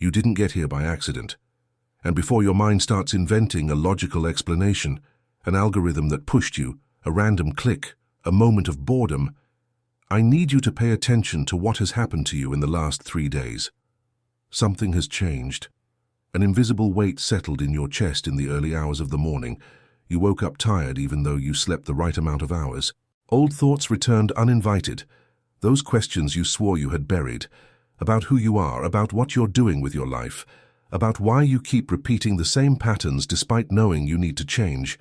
You didn't get here by accident. And before your mind starts inventing a logical explanation, an algorithm that pushed you, a random click, a moment of boredom, I need you to pay attention to what has happened to you in the last 3 days. Something has changed. An invisible weight settled in your chest in the early hours of the morning. You woke up tired even though you slept the right amount of hours. Old thoughts returned uninvited. Those questions you swore you had buried, about who you are, about what you're doing with your life, about why you keep repeating the same patterns despite knowing you need to change.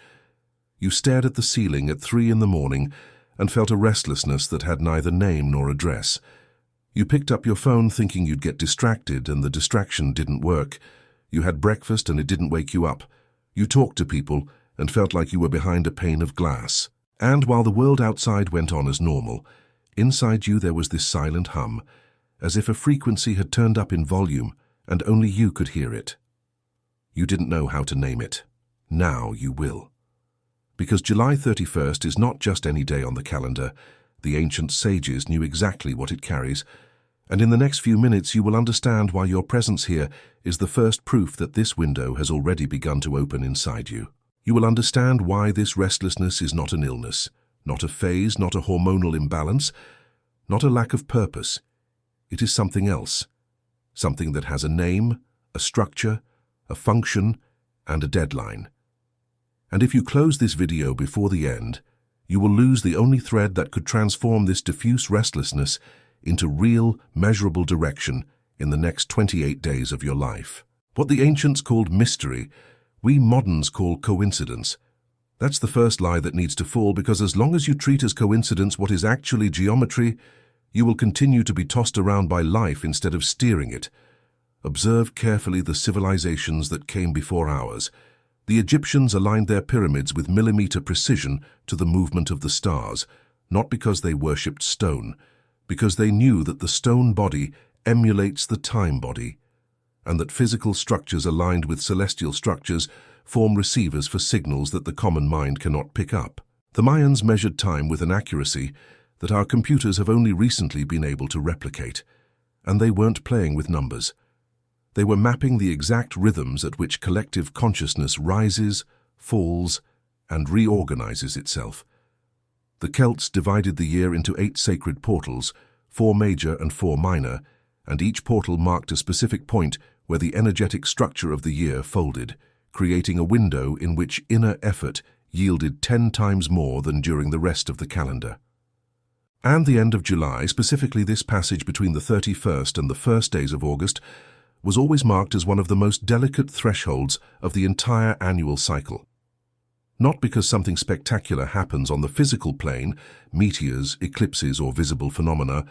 You stared at the ceiling at 3 in the morning and felt a restlessness that had neither name nor address. You picked up your phone thinking you'd get distracted, and the distraction didn't work. You had breakfast and it didn't wake you up. You talked to people and felt like you were behind a pane of glass. And while the world outside went on as normal, inside you there was this silent hum, as if a frequency had turned up in volume and only you could hear it. You didn't know how to name it. Now you will. Because July 31st is not just any day on the calendar. The ancient sages knew exactly what it carries, and in the next few minutes you will understand why your presence here is the first proof that this window has already begun to open inside you. You will understand why this restlessness is not an illness, not a phase, not a hormonal imbalance, not a lack of purpose. It is something else. Something that has a name, a structure, a function, and a deadline. And if you close this video before the end, you will lose the only thread that could transform this diffuse restlessness into real, measurable direction in the next 28 days of your life. What the ancients called mystery, we moderns call coincidence. That's the first lie that needs to fall, because as long as you treat as coincidence what is actually geometry, you will continue to be tossed around by life instead of steering it. Observe carefully the civilizations that came before ours. The Egyptians aligned their pyramids with millimeter precision to the movement of the stars, not because they worshipped stone, because they knew that the stone body emulates the time body, and that physical structures aligned with celestial structures form receivers for signals that the common mind cannot pick up. The Mayans measured time with an accuracy that our computers have only recently been able to replicate, and they weren't playing with numbers. They were mapping the exact rhythms at which collective consciousness rises, falls, and reorganizes itself. The Celts divided the year into 8 sacred portals, 4 major and 4 minor, and each portal marked a specific point where the energetic structure of the year folded, creating a window in which inner effort yielded 10 times more than during the rest of the calendar. And the end of July, specifically this passage between the 31st and the first days of August, was always marked as one of the most delicate thresholds of the entire annual cycle. Not because something spectacular happens on the physical plane, meteors, eclipses, or visible phenomena,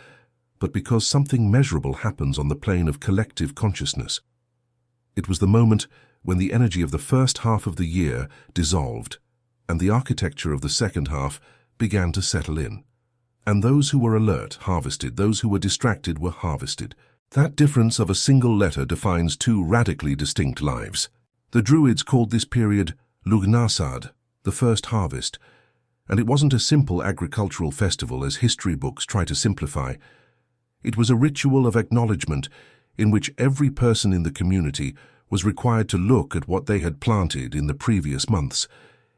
but because something measurable happens on the plane of collective consciousness. It was the moment when the energy of the first half of the year dissolved, and the architecture of the second half began to settle in. And those who were alert harvested, those who were distracted were harvested. That difference of a single letter defines 2 radically distinct lives. The Druids called this period Lughnasadh, the first harvest, and it wasn't a simple agricultural festival as history books try to simplify. It was a ritual of acknowledgement in which every person in the community was required to look at what they had planted in the previous months,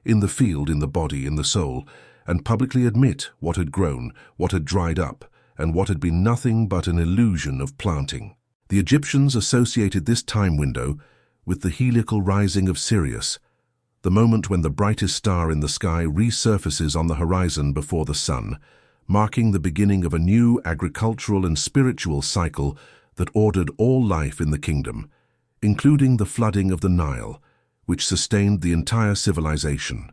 in the field, in the body, in the soul, and publicly admit what had grown, what had dried up, and what had been nothing but an illusion of planting. The Egyptians associated this time window with the heliacal rising of Sirius, the moment when the brightest star in the sky resurfaces on the horizon before the sun, marking the beginning of a new agricultural and spiritual cycle that ordered all life in the kingdom, including the flooding of the Nile, which sustained the entire civilization.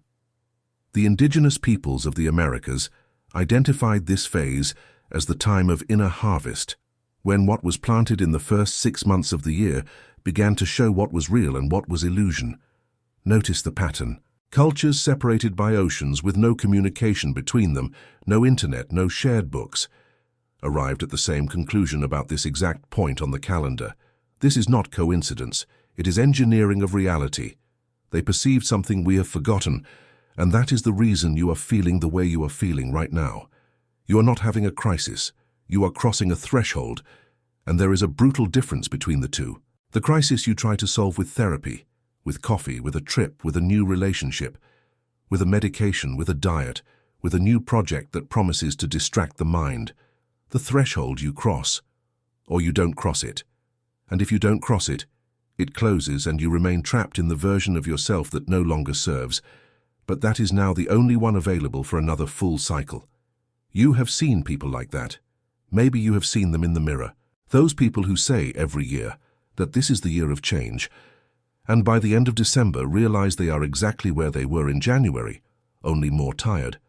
The indigenous peoples of the Americas identified this phase as the time of inner harvest, when what was planted in the first 6 months of the year began to show what was real and what was illusion. Notice the pattern. Cultures separated by oceans with no communication between them, no internet, no shared books, arrived at the same conclusion about this exact point on the calendar. This is not coincidence. It is engineering of reality. They perceived something we have forgotten, and that is the reason you are feeling the way you are feeling right now. You are not having a crisis. You are crossing a threshold, and there is a brutal difference between the two. The crisis you try to solve with therapy, with coffee, with a trip, with a new relationship, with a medication, with a diet, with a new project that promises to distract the mind. The threshold you cross, or you don't cross it. And if you don't cross it, it closes and you remain trapped in the version of yourself that no longer serves, but that is now the only one available for another full cycle. You have seen people like that. Maybe you have seen them in the mirror. Those people who say every year that this is the year of change, and by the end of December realize they are exactly where they were in January, only more tired.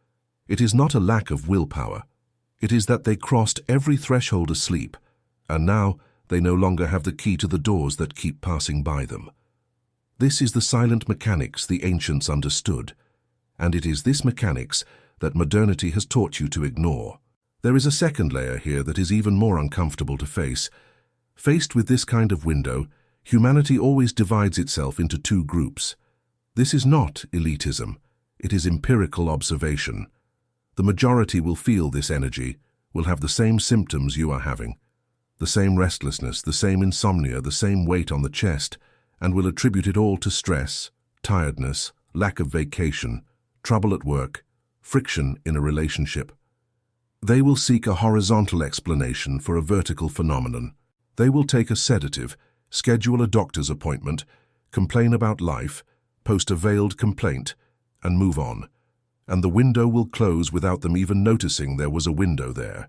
It is not a lack of willpower. It is that they crossed every threshold asleep, and now they no longer have the key to the doors that keep passing by them. This is the silent mechanics the ancients understood, and it is this mechanics that modernity has taught you to ignore. There is a second layer here that is even more uncomfortable to face. Faced with this kind of window, humanity always divides itself into two groups. This is not elitism, it is empirical observation. The majority will feel this energy, will have the same symptoms you are having, the same restlessness, the same insomnia, the same weight on the chest, and will attribute it all to stress, tiredness, lack of vacation, trouble at work, friction in a relationship. They will seek a horizontal explanation for a vertical phenomenon. They will take a sedative, schedule a doctor's appointment, complain about life, post a veiled complaint, and move on. And the window will close without them even noticing there was a window there.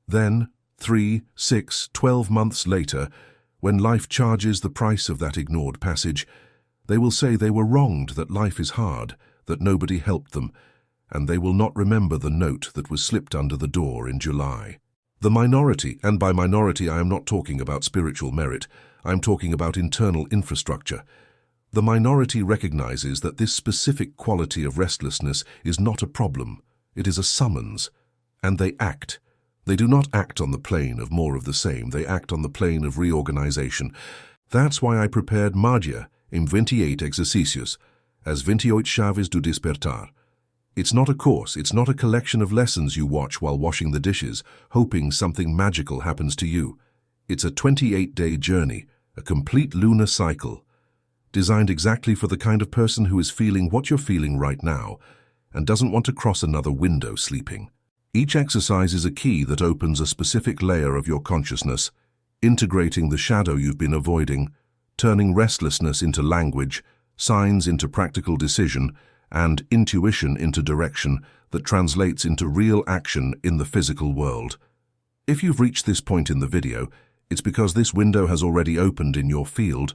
Then, 3, 6, 12 months later, when life charges the price of that ignored passage, they will say they were wronged, that life is hard, that nobody helped them, and they will not remember the note that was slipped under the door in July. The minority, and by minority I am not talking about spiritual merit, I am talking about internal infrastructure. The minority recognizes that this specific quality of restlessness is not a problem, it is a summons, and they act. They do not act on the plane of more of the same, they act on the plane of reorganization. That's why I prepared Magia em 28 exercícios, as 28 chaves do despertar. It's not a course, it's not a collection of lessons you watch while washing the dishes, hoping something magical happens to you. It's a 28-day journey, a complete lunar cycle, designed exactly for the kind of person who is feeling what you're feeling right now and doesn't want to cross another window sleeping. Each exercise is a key that opens a specific layer of your consciousness, integrating the shadow you've been avoiding, turning restlessness into language, signs into practical decision, and intuition into direction that translates into real action in the physical world. If you've reached this point in the video, it's because this window has already opened in your field,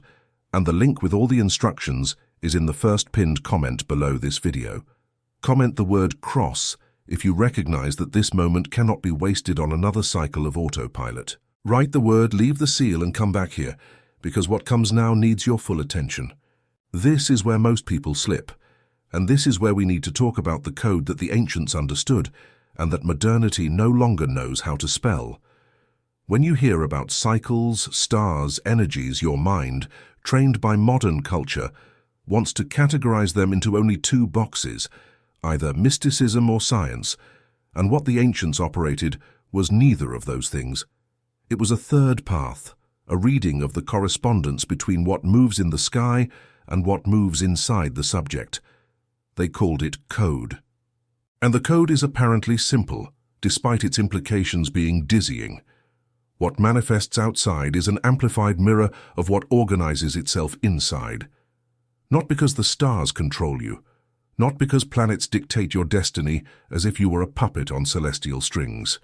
and the link with all the instructions is in the first pinned comment below this video. Comment the word cross if you recognize that this moment cannot be wasted on another cycle of autopilot. Write the word, leave the seal, and come back here, because what comes now needs your full attention. This is where most people slip, and this is where we need to talk about the code that the ancients understood and that modernity no longer knows how to spell. When you hear about cycles, stars, energies, your mind, trained by modern culture, wants to categorize them into only two boxes, either mysticism or science, and what the ancients operated was neither of those things. It was a third path, a reading of the correspondence between what moves in the sky and what moves inside the subject. They called it code. And the code is apparently simple, despite its implications being dizzying. What manifests outside is an amplified mirror of what organizes itself inside. Not because the stars control you, not because planets dictate your destiny as if you were a puppet on celestial strings,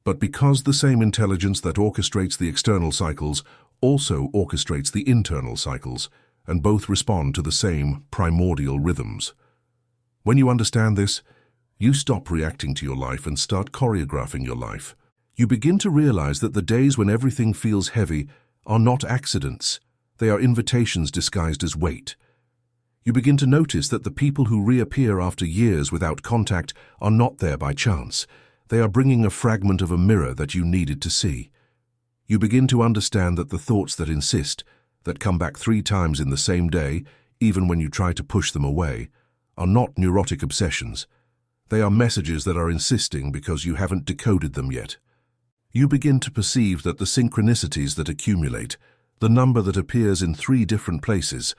but because the same intelligence that orchestrates the external cycles also orchestrates the internal cycles, and both respond to the same primordial rhythms. When you understand this, you stop reacting to your life and start choreographing your life. You begin to realize that the days when everything feels heavy are not accidents. They are invitations disguised as weight. You begin to notice that the people who reappear after years without contact are not there by chance. They are bringing a fragment of a mirror that you needed to see. You begin to understand that the thoughts that insist, that come back 3 times in the same day, even when you try to push them away, are not neurotic obsessions. They are messages that are insisting because you haven't decoded them yet. You begin to perceive that the synchronicities that accumulate, The number that appears in 3 different places,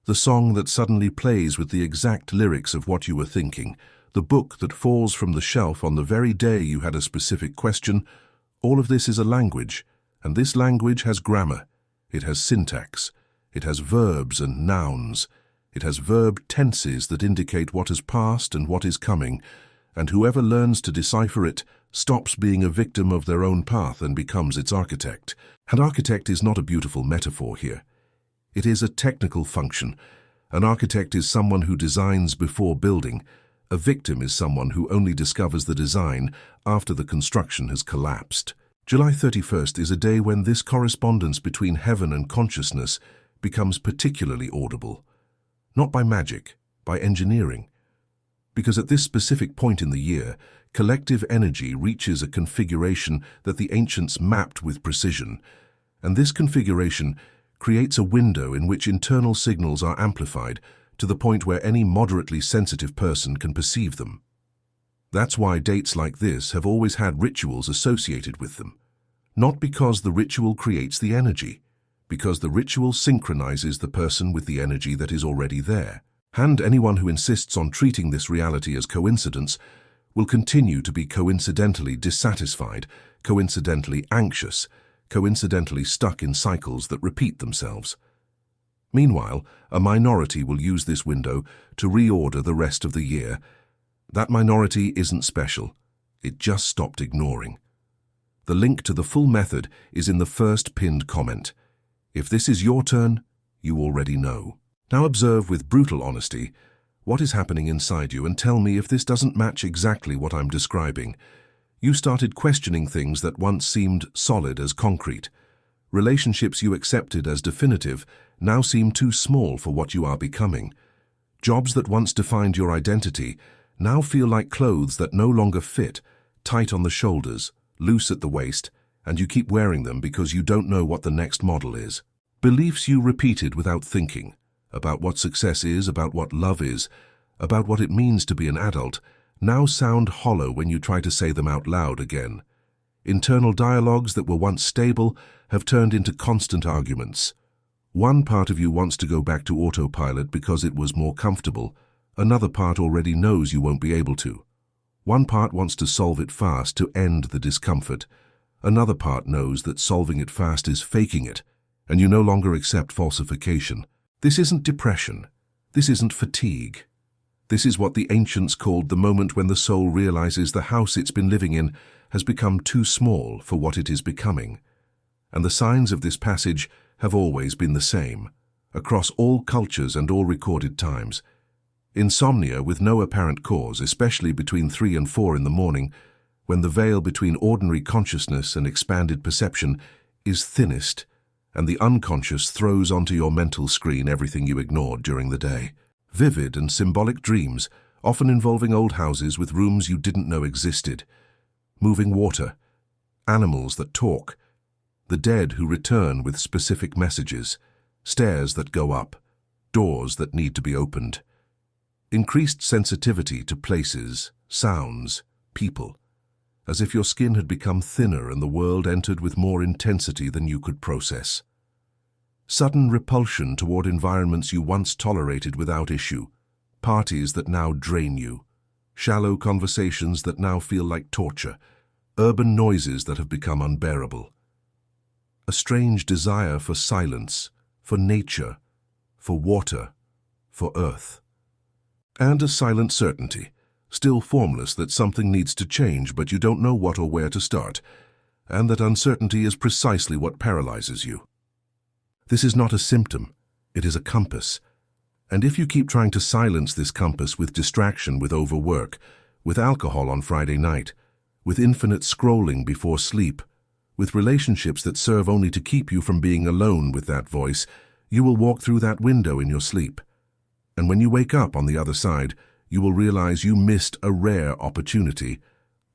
the song that suddenly plays with the exact lyrics of what you were thinking, the book that falls from the shelf on the very day you had a specific question, all of this is a language, and this language has grammar, it has syntax, it has verbs and nouns, it has verb tenses that indicate what has passed and what is coming, and whoever learns to decipher it stops being a victim of their own path and becomes its architect. And architect is not a beautiful metaphor here. It is a technical function. An architect is someone who designs before building. A victim is someone who only discovers the design after the construction has collapsed. July 31st is a day when this correspondence between heaven and consciousness becomes particularly audible. Not by magic, by engineering. Because at this specific point in the year, collective energy reaches a configuration that the ancients mapped with precision, and this configuration creates a window in which internal signals are amplified to the point where any moderately sensitive person can perceive them. That's why dates like this have always had rituals associated with them. Not because the ritual creates the energy, because the ritual synchronizes the person with the energy that is already there. And anyone who insists on treating this reality as coincidence will continue to be coincidentally dissatisfied, coincidentally anxious, coincidentally stuck in cycles that repeat themselves. Meanwhile, a minority will use this window to reorder the rest of the year. That minority isn't special. It just stopped ignoring. The link to the full method is in the first pinned comment. If this is your turn, you already know. Now observe with brutal honesty what is happening inside you and tell me if this doesn't match exactly what I'm describing. You started questioning things that once seemed solid as concrete. Relationships you accepted as definitive now seem too small for what you are becoming. Jobs that once defined your identity now feel like clothes that no longer fit, tight on the shoulders, loose at the waist, and you keep wearing them because you don't know what the next model is. Beliefs you repeated without thinking, about what success is, about what love is, about what it means to be an adult, now sound hollow when you try to say them out loud again. Internal dialogues that were once stable have turned into constant arguments. One part of you wants to go back to autopilot because it was more comfortable. Another part already knows you won't be able to. One part wants to solve it fast to end the discomfort. Another part knows that solving it fast is faking it, and you no longer accept falsification. This isn't depression. This isn't fatigue. This is what the ancients called the moment when the soul realizes the house it's been living in has become too small for what it is becoming. And the signs of this passage have always been the same, across all cultures and all recorded times. Insomnia with no apparent cause, especially between 3 and 4 in the morning, when the veil between ordinary consciousness and expanded perception is thinnest, and the unconscious throws onto your mental screen everything you ignored during the day. Vivid and symbolic dreams, often involving old houses with rooms you didn't know existed. Moving water, animals that talk, the dead who return with specific messages, stairs that go up, doors that need to be opened. Increased sensitivity to places, sounds, people, as if your skin had become thinner and the world entered with more intensity than you could process. Sudden repulsion toward environments you once tolerated without issue, parties that now drain you, shallow conversations that now feel like torture, urban noises that have become unbearable. A strange desire for silence, for nature, for water, for earth. And a silent certainty, still formless, that something needs to change but you don't know what or where to start, and that uncertainty is precisely what paralyzes you. This is not a symptom, it is a compass. And if you keep trying to silence this compass with distraction, with overwork, with alcohol on Friday night, with infinite scrolling before sleep, with relationships that serve only to keep you from being alone with that voice, you will walk through that window in your sleep. And when you wake up on the other side, you will realize you missed a rare opportunity.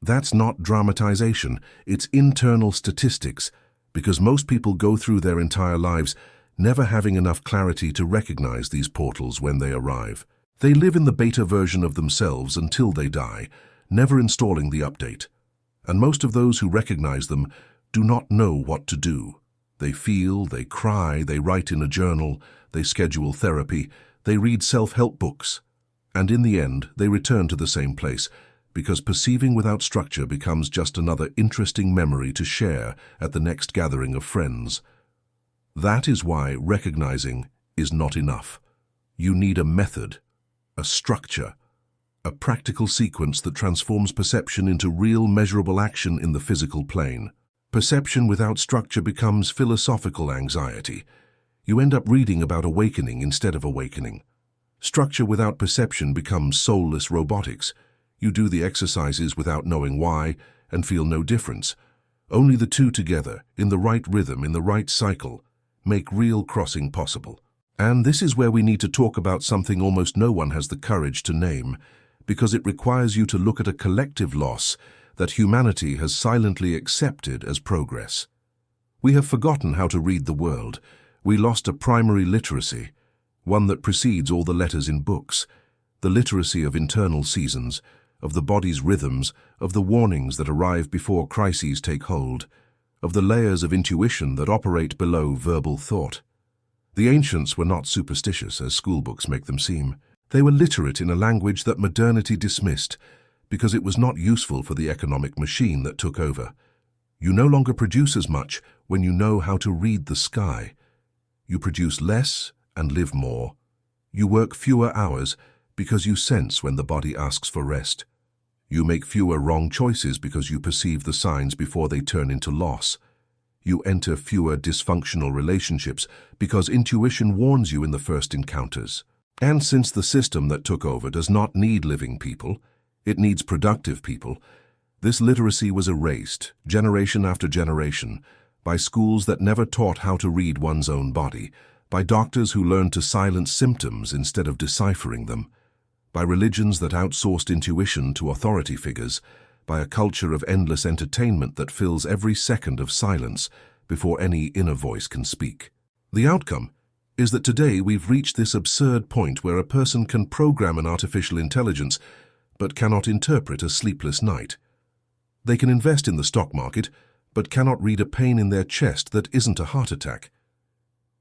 That's not dramatization, it's internal statistics, because most people go through their entire lives never having enough clarity to recognize these portals when they arrive. They live in the beta version of themselves until they die, never installing the update. And most of those who recognize them do not know what to do. They feel, they cry, they write in a journal, they schedule therapy, they read self-help books. And in the end, they return to the same place, because perceiving without structure becomes just another interesting memory to share at the next gathering of friends. That is why recognizing is not enough. You need a method, a structure, a practical sequence that transforms perception into real measurable action in the physical plane. Perception without structure becomes philosophical anxiety. You end up reading about awakening instead of awakening. Structure without perception becomes soulless robotics. You do the exercises without knowing why and feel no difference. Only the two together, in the right rhythm, in the right cycle, make real crossing possible. And this is where we need to talk about something almost no one has the courage to name, because it requires you to look at a collective loss that humanity has silently accepted as progress. We have forgotten how to read the world. We lost a primary literacy, one that precedes all the letters in books, the literacy of internal seasons, of the body's rhythms, of the warnings that arrive before crises take hold, of the layers of intuition that operate below verbal thought. The ancients were not superstitious, as schoolbooks make them seem. They were literate in a language that modernity dismissed, because it was not useful for the economic machine that took over. You no longer produce as much when you know how to read the sky. You produce less and live more. You work fewer hours because you sense when the body asks for rest. You make fewer wrong choices because you perceive the signs before they turn into loss. You enter fewer dysfunctional relationships because intuition warns you in the first encounters. And since the system that took over does not need living people, it needs productive people, this literacy was erased, generation after generation, by schools that never taught how to read one's own body, by doctors who learned to silence symptoms instead of deciphering them, by religions that outsourced intuition to authority figures, by a culture of endless entertainment that fills every second of silence before any inner voice can speak. The outcome is that today we've reached this absurd point where a person can program an artificial intelligence but cannot interpret a sleepless night. They can invest in the stock market but cannot read a pain in their chest that isn't a heart attack.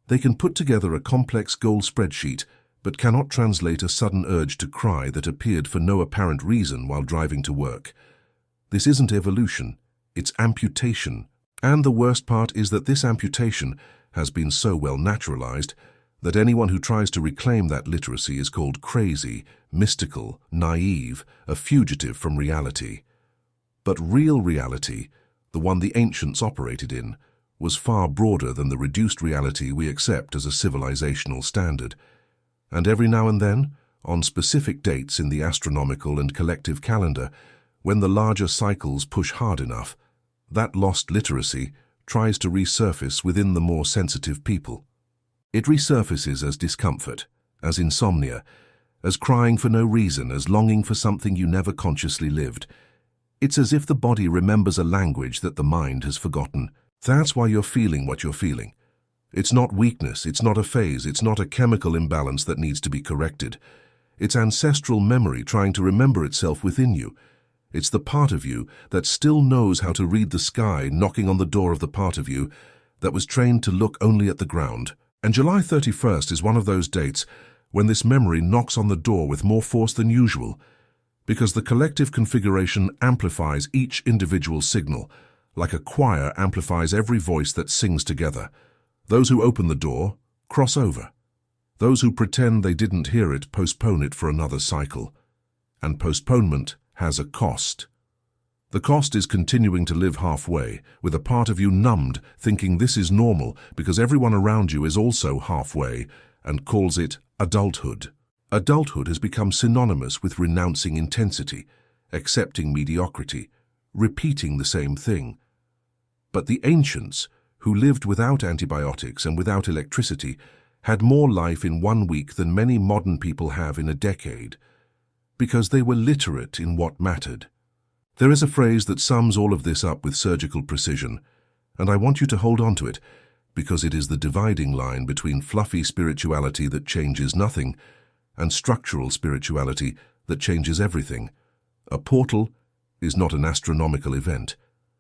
They can put together a complex goal spreadsheet but cannot translate a sudden urge to cry that appeared for no apparent reason while driving to work. This isn't evolution, it's amputation. And the worst part is that this amputation has been so well naturalized that anyone who tries to reclaim that literacy is called crazy, mystical, naive, a fugitive from reality. But real reality, the one the ancients operated in, was far broader than the reduced reality we accept as a civilizational standard. And every now and then, on specific dates in the astronomical and collective calendar, when the larger cycles push hard enough, that lost literacy tries to resurface within the more sensitive people. It resurfaces as discomfort, as insomnia, as crying for no reason, as longing for something you never consciously lived. It's as if the body remembers a language that the mind has forgotten. That's why you're feeling what you're feeling. It's not weakness, it's not a phase, it's not a chemical imbalance that needs to be corrected. It's ancestral memory trying to remember itself within you. It's the part of you that still knows how to read the sky knocking on the door of the part of you that was trained to look only at the ground. And July 31st is one of those dates when this memory knocks on the door with more force than usual, because the collective configuration amplifies each individual signal, like a choir amplifies every voice that sings together. Those who open the door cross over. Those who pretend they didn't hear it postpone it for another cycle. And postponement has a cost. The cost is continuing to live halfway, with a part of you numbed, thinking this is normal because everyone around you is also halfway, and calls it adulthood. Adulthood has become synonymous with renouncing intensity, accepting mediocrity, repeating the same thing. But the ancients, who lived without antibiotics and without electricity, had more life in 1 week than many modern people have in a decade, because they were literate in what mattered. There is a phrase that sums all of this up with surgical precision, and I want you to hold on to it, because it is the dividing line between fluffy spirituality that changes nothing and structural spirituality that changes everything. A portal is not an astronomical event.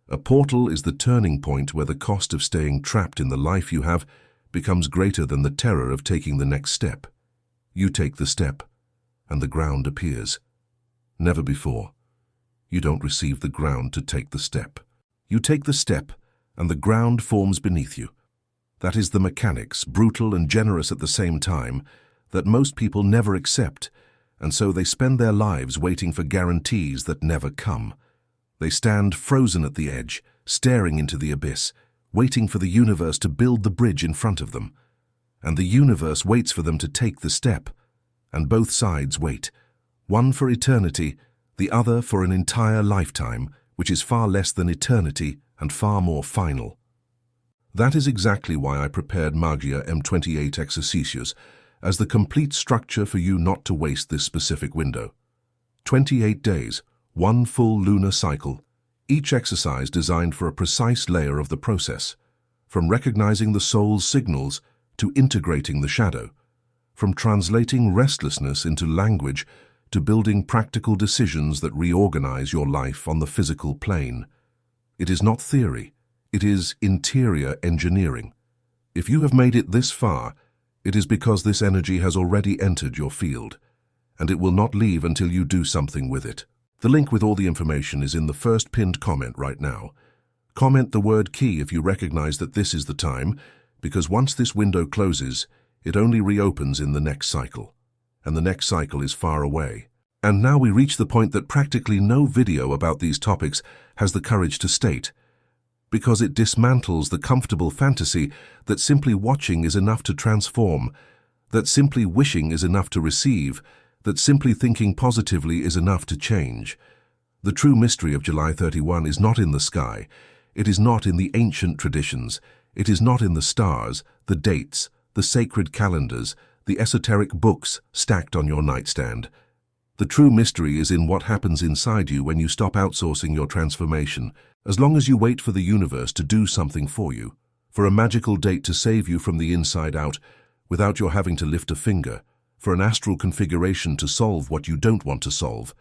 A portal is the turning point where the cost of staying trapped in the life you have becomes greater than the terror of taking the next step. You take the step, and the ground appears. Never before. You don't receive the ground to take the step. You take the step, and the ground forms beneath you. That is the mechanics, brutal and generous at the same time, that most people never accept, and so they spend their lives waiting for guarantees that never come. They stand frozen at the edge, staring into the abyss, waiting for the universe to build the bridge in front of them. And the universe waits for them to take the step. And both sides wait, one for eternity, the other for an entire lifetime, which is far less than eternity and far more final. That is exactly why I prepared Magia M28 Exercicios as the complete structure for you not to waste this specific window. 28 days, one full lunar cycle, each exercise designed for a precise layer of the process, from recognizing the soul's signals to integrating the shadow, from translating restlessness into language to building practical decisions that reorganize your life on the physical plane. It is not theory, it is interior engineering. If you have made it this far, it is because this energy has already entered your field, and it will not leave until you do something with it. The link with all the information is in the first pinned comment right now. Comment the word key if you recognize that this is the time, because once this window closes, it only reopens in the next cycle, and the next cycle is far away. And now we reach the point that practically no video about these topics has the courage to state, because it dismantles the comfortable fantasy that simply watching is enough to transform, that simply wishing is enough to receive, that simply thinking positively is enough to change. The true mystery of July 31 is not in the sky, it is not in the ancient traditions, it is not in the stars, the dates, the sacred calendars, the esoteric books stacked on your nightstand. The true mystery is in what happens inside you when you stop outsourcing your transformation, as long as you wait for the universe to do something for you, for a magical date to save you from the inside out, without your having to lift a finger, for an astral configuration to solve what you don't want to solve,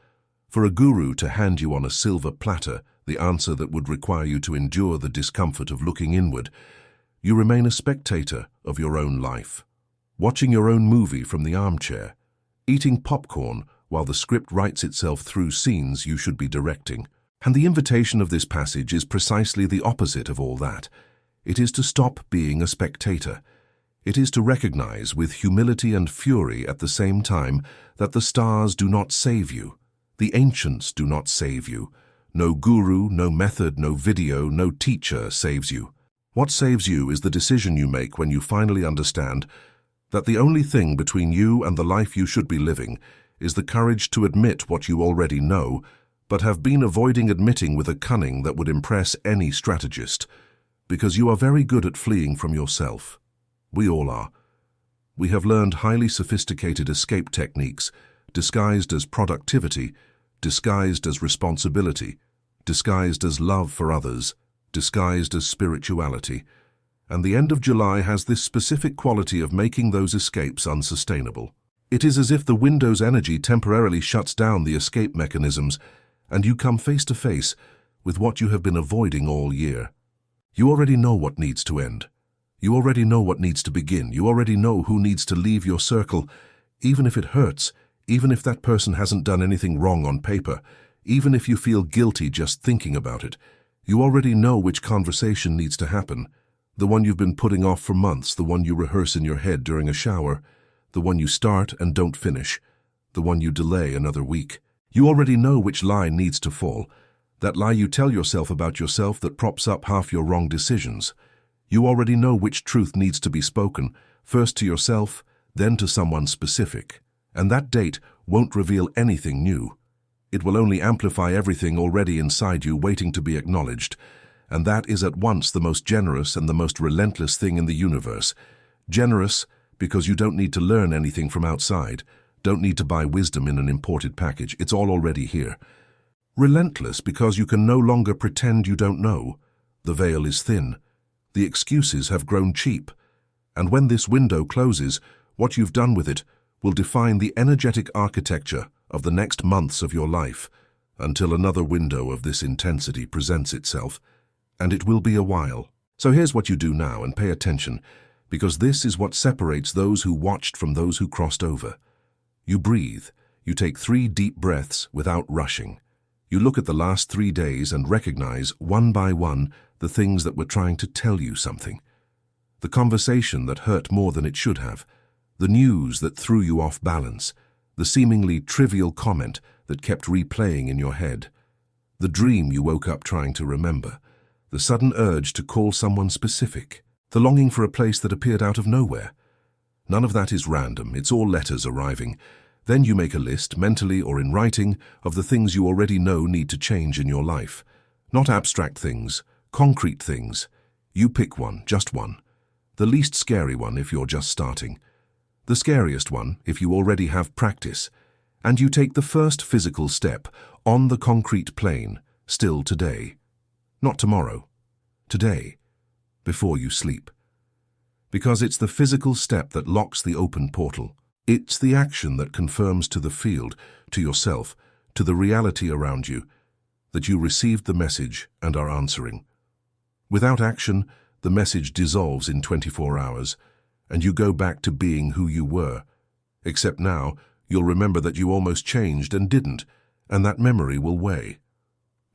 for a guru to hand you on a silver platter the answer that would require you to endure the discomfort of looking inward. You remain a spectator of your own life, watching your own movie from the armchair, eating popcorn while the script writes itself through scenes you should be directing. And the invitation of this passage is precisely the opposite of all that. It is to stop being a spectator. It is to recognize with humility and fury at the same time that the stars do not save you. The ancients do not save you. No guru, no method, no video, no teacher saves you. What saves you is the decision you make when you finally understand that the only thing between you and the life you should be living is the courage to admit what you already know, but have been avoiding admitting with a cunning that would impress any strategist, because you are very good at fleeing from yourself. We all are. We have learned highly sophisticated escape techniques, disguised as productivity, disguised as responsibility, disguised as love for others, disguised as spirituality, and the end of July has this specific quality of making those escapes unsustainable. It is as if the window's energy temporarily shuts down the escape mechanisms, and you come face to face with what you have been avoiding all year. You already know what needs to end. You already know what needs to begin. You already know who needs to leave your circle, even if it hurts, even if that person hasn't done anything wrong on paper, even if you feel guilty just thinking about it. You already know which conversation needs to happen, the one you've been putting off for months, the one you rehearse in your head during a shower, the one you start and don't finish, the one you delay another week. You already know which lie needs to fall, that lie you tell yourself about yourself that props up half your wrong decisions. You already know which truth needs to be spoken, first to yourself, then to someone specific. And that date won't reveal anything new. It will only amplify everything already inside you waiting to be acknowledged. And that is at once the most generous and the most relentless thing in the universe. Generous because you don't need to learn anything from outside, don't need to buy wisdom in an imported package. It's all already here. Relentless because you can no longer pretend you don't know. The veil is thin. The excuses have grown cheap. And when this window closes, what you've done with it will define the energetic architecture of the next months of your life, until another window of this intensity presents itself. And it will be a while. So here's what you do now, and pay attention, because this is what separates those who watched from those who crossed over. You breathe. You take 3 deep breaths without rushing. You look at the last 3 days and recognize, one by one, the things that were trying to tell you something. The conversation that hurt more than it should have. The news that threw you off balance. The seemingly trivial comment that kept replaying in your head. The dream you woke up trying to remember. The sudden urge to call someone specific. The longing for a place that appeared out of nowhere. None of that is random. It's all letters arriving. Then you make a list, mentally or in writing, of the things you already know need to change in your life. Not abstract things, concrete things. You pick one, just one. The least scary one if you're just starting. The scariest one if you already have practice. And you take the first physical step on the concrete plane, still today. Not tomorrow. Today. Before you sleep. Because it's the physical step that locks the open portal. It's the action that confirms to the field, to yourself, to the reality around you, that you received the message and are answering. Without action, the message dissolves in 24 hours, and you go back to being who you were. Except now, you'll remember that you almost changed and didn't, and that memory will weigh.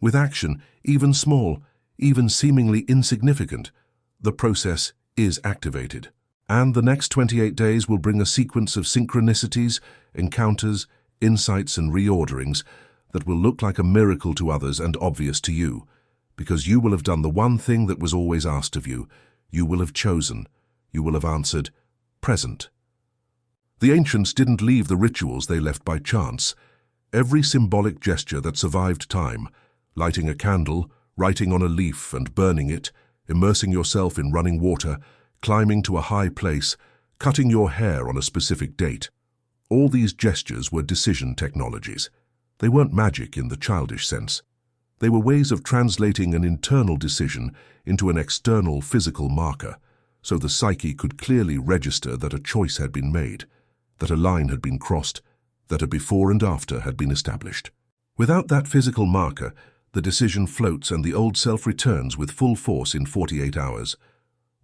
With action, even small, even seemingly insignificant, the process is activated. And the next 28 days will bring a sequence of synchronicities, encounters, insights and reorderings that will look like a miracle to others and obvious to you, because you will have done the one thing that was always asked of you. You will have chosen. You will have answered, present. The ancients didn't leave the rituals they left by chance. Every symbolic gesture that survived time, lighting a candle, writing on a leaf and burning it, immersing yourself in running water, climbing to a high place, cutting your hair on a specific date. All these gestures were decision technologies. They weren't magic in the childish sense. They were ways of translating an internal decision into an external physical marker, so the psyche could clearly register that a choice had been made, that a line had been crossed, that a before and after had been established. Without that physical marker, the decision floats and the old self returns with full force in 48 hours.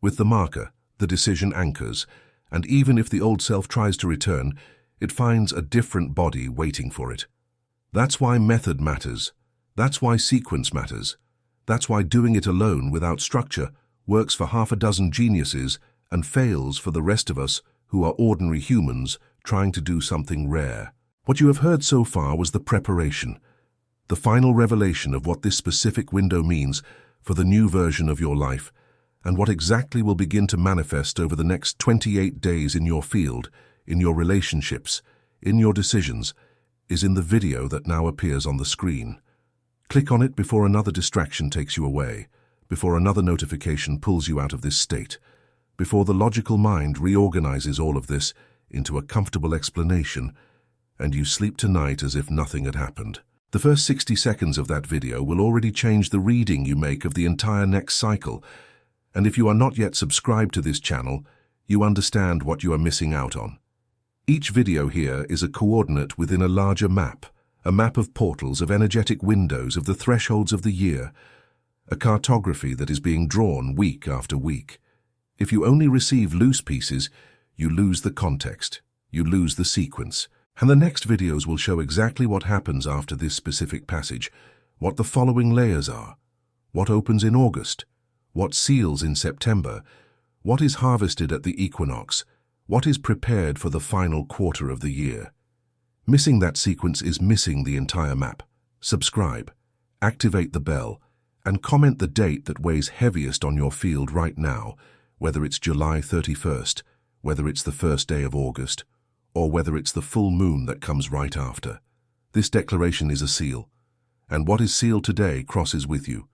With the marker, the decision anchors, and even if the old self tries to return, it finds a different body waiting for it. That's why method matters. That's why sequence matters. That's why doing it alone without structure works for half a dozen geniuses and fails for the rest of us who are ordinary humans trying to do something rare. What you have heard so far was the preparation, the final revelation of what this specific window means for the new version of your life, and what exactly will begin to manifest over the next 28 days in your field, in your relationships, in your decisions, is in the video that now appears on the screen. Click on it before another distraction takes you away, before another notification pulls you out of this state, before the logical mind reorganizes all of this into a comfortable explanation, and you sleep tonight as if nothing had happened. The first 60 seconds of that video will already change the reading you make of the entire next cycle, and if you are not yet subscribed to this channel, you understand what you are missing out on. Each video here is a coordinate within a larger map, a map of portals, of energetic windows, of the thresholds of the year, a cartography that is being drawn week after week. If you only receive loose pieces, you lose the context, you lose the sequence. And the next videos will show exactly what happens after this specific passage, what the following layers are, what opens in August, what seals in September, what is harvested at the equinox, what is prepared for the final quarter of the year. Missing that sequence is missing the entire map. Subscribe, activate the bell, and comment the date that weighs heaviest on your field right now, whether it's July 31st, whether it's the first day of August, or whether it's the full moon that comes right after. This declaration is a seal, and what is sealed today crosses with you.